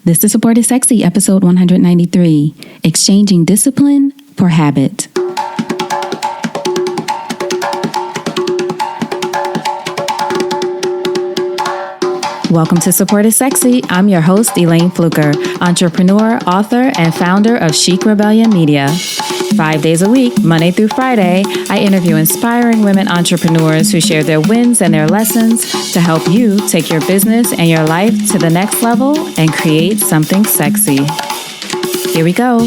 This is Support is Sexy, episode 193, Exchanging Discipline for Habit. Welcome to Support is Sexy. I'm your host, Elayne Fluker, entrepreneur, author, and founder of Chic Rebellion Media. 5 days a week, Monday through Friday, I interview inspiring women entrepreneurs who share their wins and their lessons to help you take your business and your life to the next level and create something sexy. Here we go.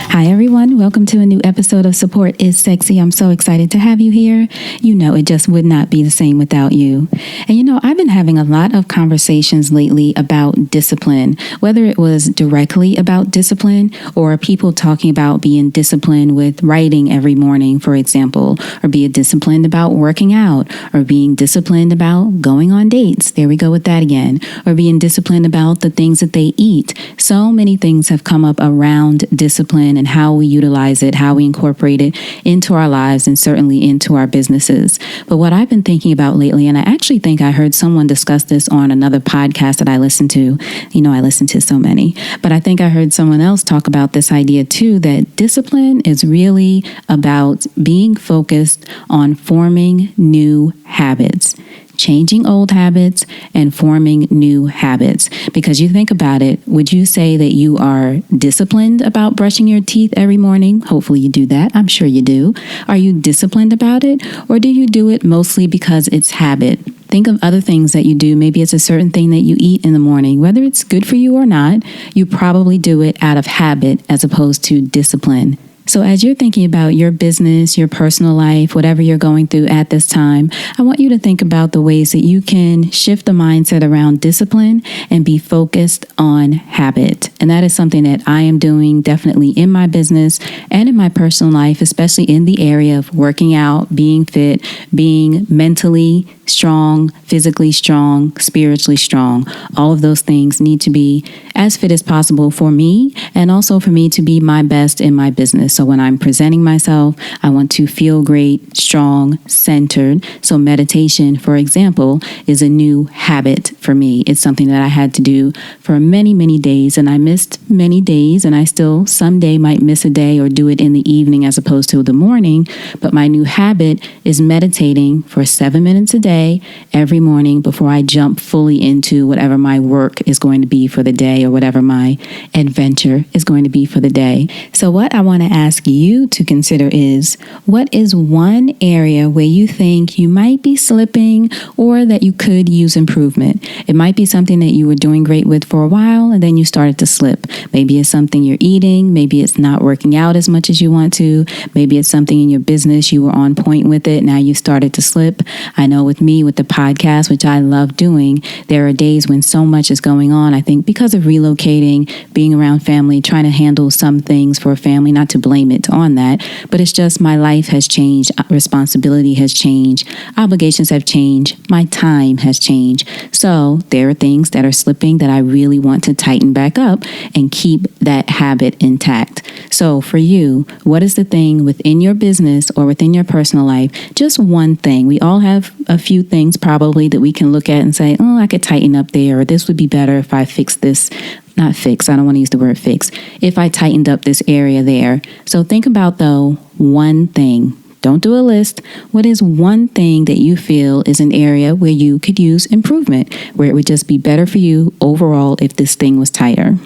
Hi everyone, welcome to a new episode of Support is Sexy. I'm so excited to have you here. You know, it just would not be the same without you. And you know, I've been having a lot of conversations lately about discipline, whether it was directly about discipline or people talking about being disciplined with writing every morning, for example, or being disciplined about working out, or being disciplined about going on dates. There we go with that again. Or being disciplined about the things that they eat. So many things have come up around discipline and how we utilize it, how we incorporate it into our lives and certainly into our businesses. But what I've been thinking about lately, and I actually think I heard someone discuss this on another podcast that I listened to. You know, I listen to so many, but I think I heard someone else talk about this idea too, that discipline is really about being focused on forming new habits. Changing old habits and forming new habits. Because you think about it, would you say that you are disciplined about brushing your teeth every morning? Hopefully you do that. I'm sure you do. Are you disciplined about it? Or do you do it mostly because it's habit? Think of other things that you do. Maybe it's a certain thing that you eat in the morning. Whether it's good for you or not, you probably do it out of habit as opposed to discipline. So as you're thinking about your business, your personal life, whatever you're going through at this time, I want you to think about the ways that you can shift the mindset around discipline and be focused on habit. And that is something that I am doing definitely in my business and in my personal life, especially in the area of working out, being fit, being mentally strong, physically strong, spiritually strong. All of those things need to be as fit as possible for me and also for me to be my best in my business. So when I'm presenting myself, I want to feel great, strong, centered. So meditation, for example, is a new habit for me. It's something that I had to do for many, many days, and I missed many days, and I still someday might miss a day or do it in the evening as opposed to the morning. But my new habit is meditating for 7 minutes a day every morning before I jump fully into whatever my work is going to be for the day or whatever my adventure is going to be for the day. So what I want to ask you to consider is, what is one area where you think you might be slipping or that you could use improvement? It might be something that you were doing great with for a while and then you started to slip. Maybe it's something you're eating. Maybe it's not working out as much as you want to. Maybe it's something in your business. You were on point with it. Now you started to slip. I know with me, with the podcast, which I love doing, there are days when so much is going on. I think because of relocating, being around family, trying to handle some things for a family, not to blame it on that, but it's just my life has changed. Responsibility has changed. Obligations have changed. My time has changed. So there are things that are slipping that I really want to tighten back up and keep that habit intact. So for you, what is the thing within your business or within your personal life? Just one thing. We all have a few things probably that we can look at and say, oh, I could tighten up there, or this would be better if I fix this. Not fix, I don't want to use the word fix. If I tightened up this area there. So think about, though, one thing. Don't do a list. What is one thing that you feel is an area where you could use improvement, where it would just be better for you overall if this thing was tighter?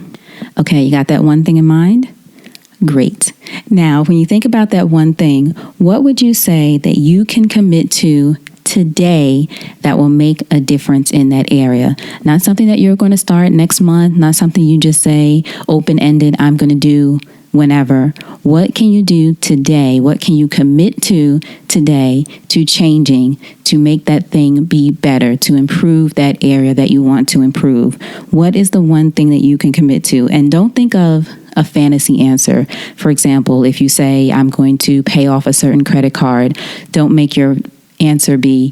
Okay, you got that one thing in mind? Great. Now, when you think about that one thing, what would you say that you can commit to today that will make a difference in that area? Not something that you're going to start next month, not something you just say open-ended, I'm going to do whenever. What can you do today? What can you commit to today to changing, to make that thing be better, to improve that area that you want to improve? What is the one thing that you can commit to? And don't think of a fantasy answer. For example, if you say, I'm going to pay off a certain credit card, don't make your answer be,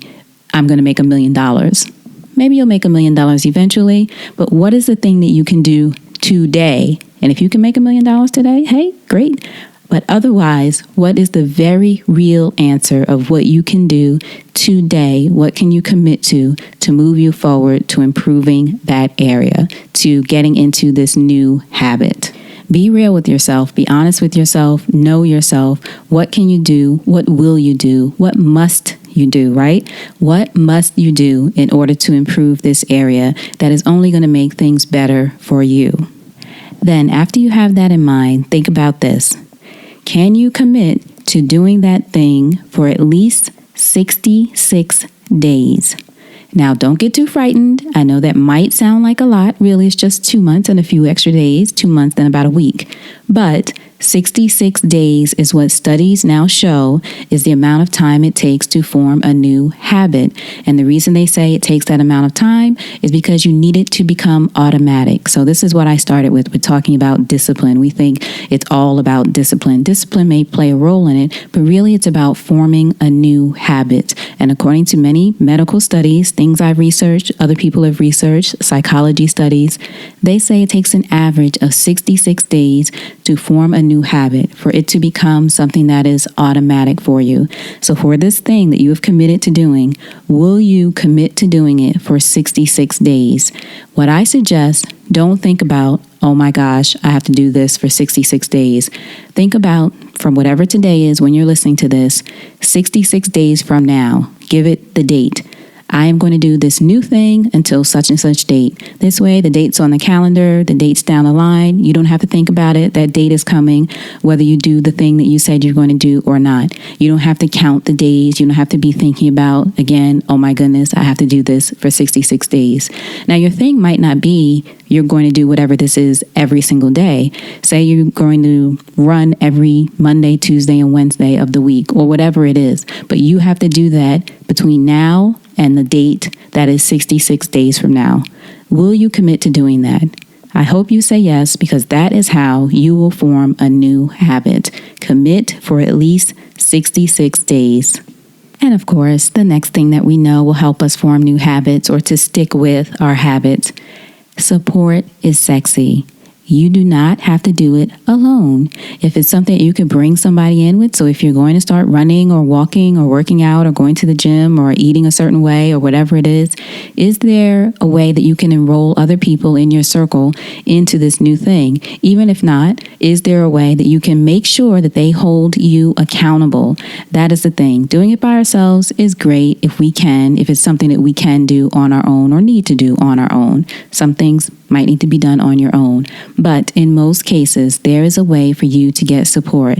I'm going to make $1 million. Maybe you'll make $1 million eventually, but what is the thing that you can do today? And if you can make $1 million today, hey, great. But otherwise, what is the very real answer of what you can do today? What can you commit to move you forward to improving that area, to getting into this new habit? Be real with yourself. Be honest with yourself. Know yourself. What can you do? What will you do? What must you do, right? What must you do in order to improve this area that is only going to make things better for you? Then, after you have that in mind, think about this. Can you commit to doing that thing for at least 66 days? Now, don't get too frightened. I know that might sound like a lot. Really, it's just 2 months and a few extra days, 2 months and about a week. But 66 days is what studies now show is the amount of time it takes to form a new habit. And the reason they say it takes that amount of time is because you need it to become automatic. So this is what I started with talking about discipline. We think it's all about discipline. Discipline may play a role in it, but really it's about forming a new habit. And according to many medical studies, things I've researched, other people have researched, psychology studies, they say it takes an average of 66 days to form a new habit, for it to become something that is automatic for you. So for this thing that you have committed to doing, will you commit to doing it for 66 days? What I suggest, don't think about, oh my gosh, I have to do this for 66 days. Think about, from whatever today is when you're listening to this, 66 days from now, give it the date. I am going to do this new thing until such and such date. This way, the date's on the calendar, the date's down the line. You don't have to think about it. That date is coming, whether you do the thing that you said you're going to do or not. You don't have to count the days. You don't have to be thinking about, again, oh my goodness, I have to do this for 66 days. Now, your thing might not be you're going to do whatever this is every single day. Say you're going to run every Monday, Tuesday, and Wednesday of the week, or whatever it is. But you have to do that between now and the date that is 66 days from now. Will you commit to doing that? I hope you say yes, because that is how you will form a new habit. Commit for at least 66 days. And of course, the next thing that we know will help us form new habits or to stick with our habits. Support is sexy. You do not have to do it alone. If it's something you could bring somebody in with, so if you're going to start running or walking or working out or going to the gym or eating a certain way or whatever it is there a way that you can enroll other people in your circle into this new thing? Even if not, is there a way that you can make sure that they hold you accountable? That is the thing. Doing it by ourselves is great if we can, if it's something that we can do on our own or need to do on our own. Some things might need to be done on your own. But in most cases, there is a way for you to get support.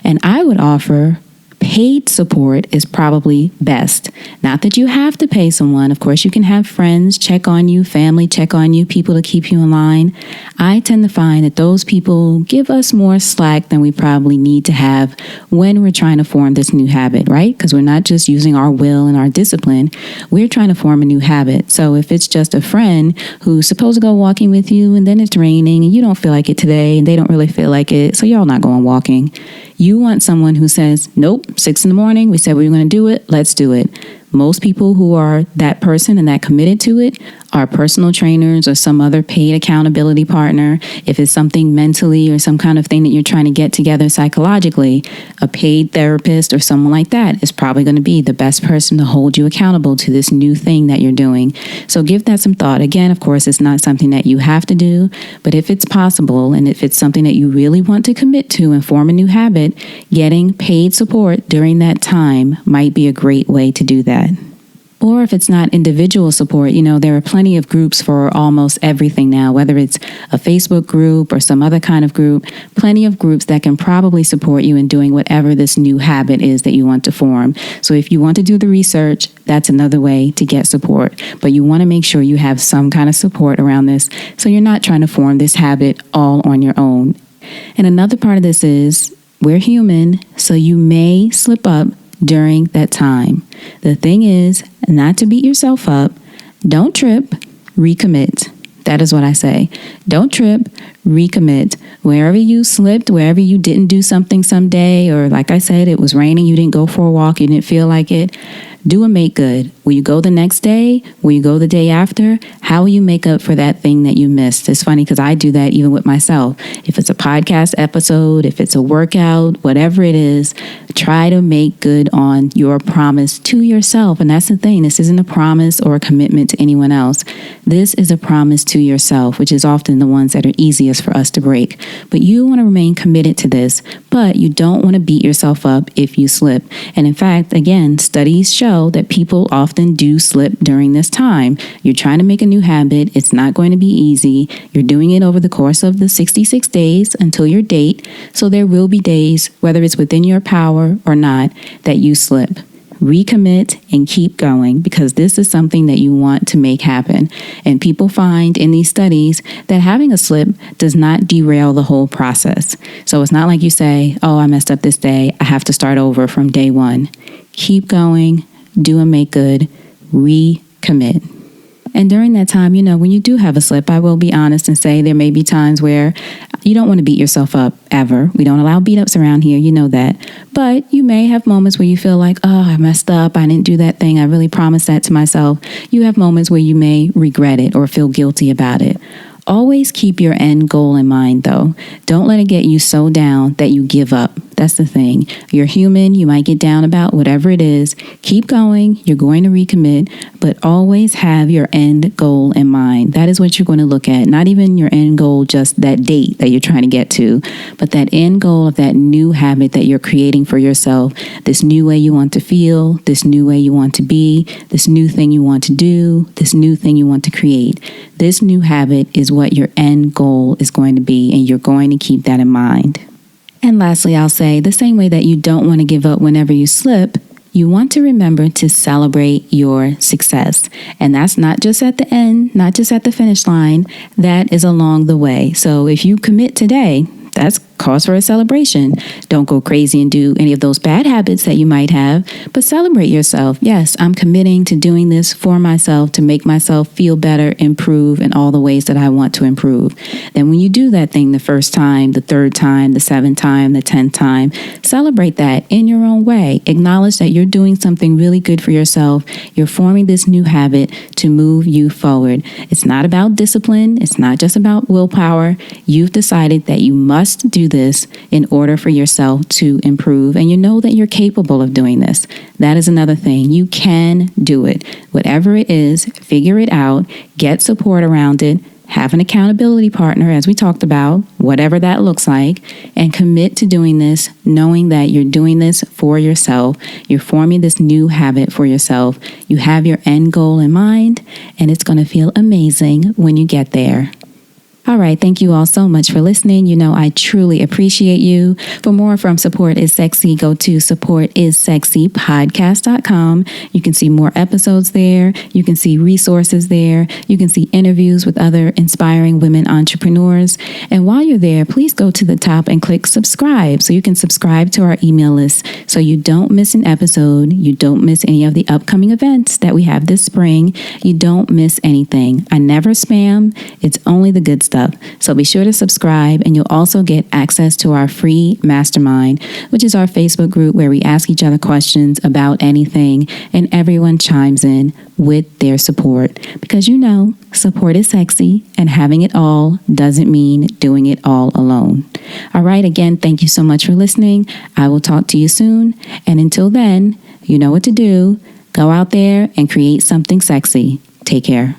And I would offer paid support is probably best. Not that you have to pay someone. Of course, you can have friends check on you, family check on you, people to keep you in line. I tend to find that those people give us more slack than we probably need to have when we're trying to form this new habit, right? Because we're not just using our will and our discipline. We're trying to form a new habit. So if it's just a friend who's supposed to go walking with you and then it's raining and you don't feel like it today and they don't really feel like it, so y'all not going walking. You want someone who says, nope, 6 a.m, we said we were going to do it, let's do it. Most people who are that person and that committed to it are personal trainers or some other paid accountability partner. If it's something mentally or some kind of thing that you're trying to get together psychologically, a paid therapist or someone like that is probably going to be the best person to hold you accountable to this new thing that you're doing. So give that some thought. Again, of course, it's not something that you have to do, but if it's possible and if it's something that you really want to commit to and form a new habit, getting paid support during that time might be a great way to do that. Or if it's not individual support, there are plenty of groups for almost everything now, whether it's a Facebook group or some other kind of group, plenty of groups that can probably support you in doing whatever this new habit is that you want to form. So if you want to do the research, that's another way to get support. But you want to make sure you have some kind of support around this so you're not trying to form this habit all on your own. And another part of this is we're human, so you may slip up during that time. The thing is, not to beat yourself up, don't trip, recommit. That is what I say. Don't trip, recommit. Wherever you slipped, wherever you didn't do something someday, or like I said, it was raining, you didn't go for a walk, you didn't feel like it, Do a make good. Will you go the next day? Will you go the day after? How will you make up for that thing that you missed? It's funny because I do that even with myself. If it's a podcast episode, if it's a workout, whatever it is, try to make good on your promise to yourself. And that's the thing. This isn't a promise or a commitment to anyone else. This is a promise to yourself, which is often the ones that are easiest for us to break. But you want to remain committed to this, but you don't want to beat yourself up if you slip. And in fact, again, studies show that people often do slip during this time. You're trying to make a new habit. It's not going to be easy. You're doing it over the course of the 66 days until your date. So there will be days, whether it's within your power or not, that you slip. Recommit and keep going, because this is something that you want to make happen. And people find in these studies that having a slip does not derail the whole process. So it's not like you say, oh, I messed up this day, I have to start over from day one. Keep going, do and make good, recommit. And during that time, when you do have a slip, I will be honest and say there may be times where you don't want to beat yourself up ever. We don't allow beat ups around here. You know that. But you may have moments where you feel like, oh, I messed up. I didn't do that thing. I really promised that to myself. You have moments where you may regret it or feel guilty about it. Always keep your end goal in mind, though. Don't let it get you so down that you give up. That's the thing. You're human. You might get down about whatever it is. Keep going. You're going to recommit, but always have your end goal in mind. That is what you're going to look at. Not even your end goal, just that date that you're trying to get to, but that end goal of that new habit that you're creating for yourself, this new way you want to feel, this new way you want to be, this new thing you want to do, this new thing you want to create. This new habit is what your end goal is going to be, and you're going to keep that in mind. And lastly, I'll say the same way that you don't want to give up whenever you slip, you want to remember to celebrate your success. And that's not just at the end, not just at the finish line, that is along the way. So if you commit today, that's cause for a celebration. Don't go crazy and do any of those bad habits that you might have, but celebrate yourself. Yes, I'm committing to doing this for myself to make myself feel better, improve in all the ways that I want to improve. Then when you do that thing the first time, the third time, the seventh time, the 10th time, celebrate that in your own way. Acknowledge that you're doing something really good for yourself. You're forming this new habit to move you forward. It's not about discipline. It's not just about willpower. You've decided that you must do this in order for yourself to improve, and you know that you're capable of doing this. That is another thing. You can do it. Whatever it is, figure it out, get support around it, have an accountability partner, as we talked about, whatever that looks like, and commit to doing this, knowing that you're doing this for yourself. You're forming this new habit for yourself. You have your end goal in mind, and it's going to feel amazing when you get there. All right. Thank you all so much for listening. I truly appreciate you. For more from Support is Sexy, go to supportissexypodcast.com. You can see more episodes there. You can see resources there. You can see interviews with other inspiring women entrepreneurs. And while you're there, please go to the top and click subscribe so you can subscribe to our email list so you don't miss an episode. You don't miss any of the upcoming events that we have this spring. You don't miss anything. I never spam. It's only the good stuff. So be sure to subscribe, and you'll also get access to our free mastermind, which is our Facebook group where we ask each other questions about anything, and everyone chimes in with their support. Because support is sexy, and having it all doesn't mean doing it all alone. All right, again, thank you so much for listening. I will talk to you soon. And until then, you know what to do. Go out there and create something sexy. Take care.